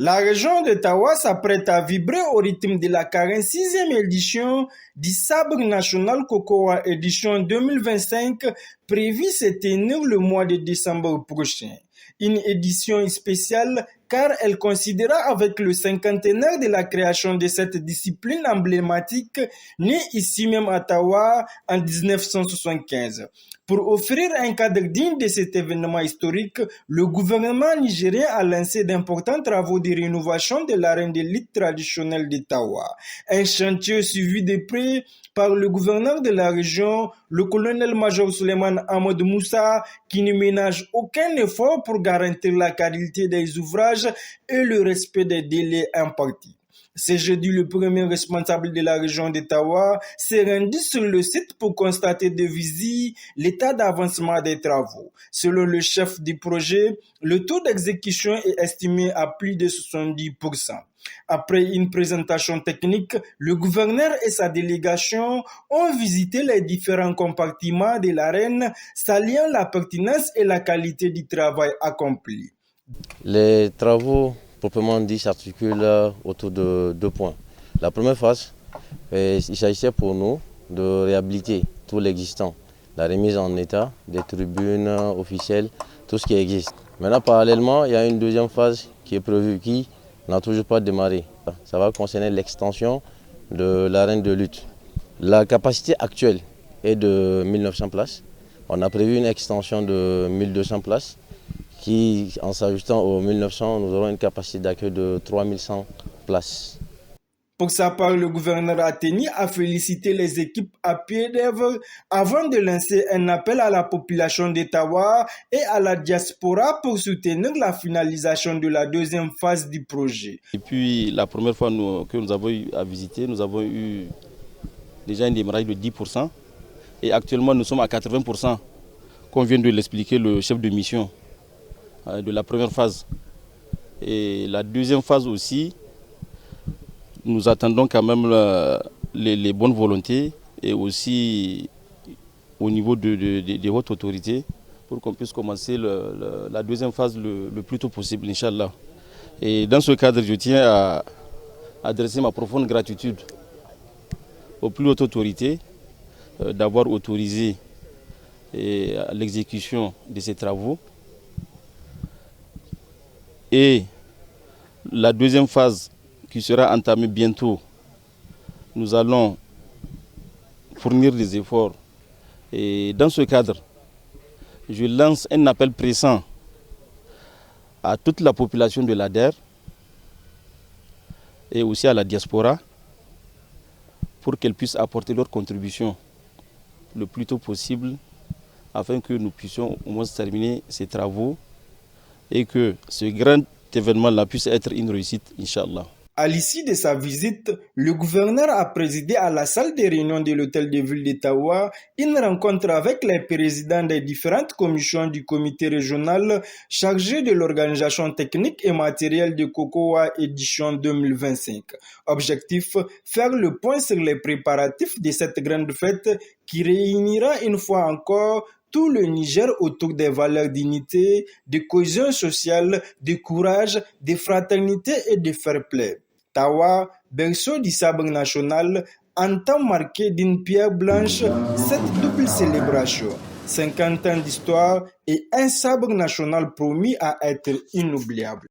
La région de Tawa s'apprête à vibrer au rythme de la 46e édition du Sabre national Cocoa édition 2025, prévue se tenir le mois de décembre prochain. Une édition spéciale car elle considéra avec le cinquantenaire de la création de cette discipline emblématique née ici même à Tawa en 1975. Pour offrir un cadre digne de cet événement historique, le gouvernement nigérien a lancé d'importants travaux de rénovation de l'arène de lutte traditionnelle de Tawa. Un chantier suivi de près par le gouverneur de la région, le colonel-major Suleiman Ahmed Moussa, qui ne ménage aucun effort pour garantir la qualité des ouvrages et le respect des délais impartis. Ce jeudi, le premier responsable de la région d'Ottawa s'est rendu sur le site pour constater de visu l'état d'avancement des travaux. Selon le chef du projet, le taux d'exécution est estimé à plus de 70%. Après une présentation technique, le gouverneur et sa délégation ont visité les différents compartiments de l'arène, saluant la pertinence et la qualité du travail accompli. Les travaux proprement dit s'articulent autour de 2 points. La première phase, il s'agissait pour nous de réhabiliter tout l'existant, la remise en état des tribunes officielles, tout ce qui existe. Maintenant, parallèlement, il y a une deuxième phase qui est prévue, qui n'a toujours pas démarré. Ça va concerner l'extension de l'arène de lutte. La capacité actuelle est de 1900 places. On a prévu une extension de 1200 places. Qui, en s'ajoutant aux 1900, nous aurons une capacité d'accueil de 3100 places. Pour sa part, le gouverneur a tenu à féliciter les équipes à pied d'œuvre avant de lancer un appel à la population d'Ottawa et à la diaspora pour soutenir la finalisation de la deuxième phase du projet. Et puis, la première fois que nous avons eu à visiter, nous avons eu déjà un démarrage de 10%. Et actuellement, nous sommes à 80%, comme vient de l'expliquer le chef de mission de la première phase. Et la deuxième phase aussi, nous attendons quand même les bonnes volontés et aussi au niveau des hautes autorités pour qu'on puisse commencer la deuxième phase le plus tôt possible, Inch'Allah. Et dans ce cadre, je tiens à adresser ma profonde gratitude aux plus hautes autorités d'avoir autorisé l'exécution de ces travaux. Et la deuxième phase qui sera entamée bientôt, nous allons fournir des efforts. Et dans ce cadre, je lance un appel pressant à toute la population de l'ADER et aussi à la diaspora pour qu'elles puissent apporter leur contribution le plus tôt possible afin que nous puissions au moins terminer ces travaux et que ce grand événement-là puisse être une réussite, Inch'Allah. À l'issue de sa visite, le gouverneur a présidé à la salle de réunion de l'hôtel de ville d'Ottawa une rencontre avec les présidents des différentes commissions du comité régional chargé de l'organisation technique et matérielle de Cocoa édition 2025. Objectif, faire le point sur les préparatifs de cette grande fête qui réunira une fois encore tout le Niger autour des valeurs d'unité, de cohésion sociale, de courage, de fraternité et de fair play. Tawa, berceau du sabre national, entend marquer d'une pierre blanche cette double célébration. 50 ans d'histoire et un sabre national promis à être inoubliable.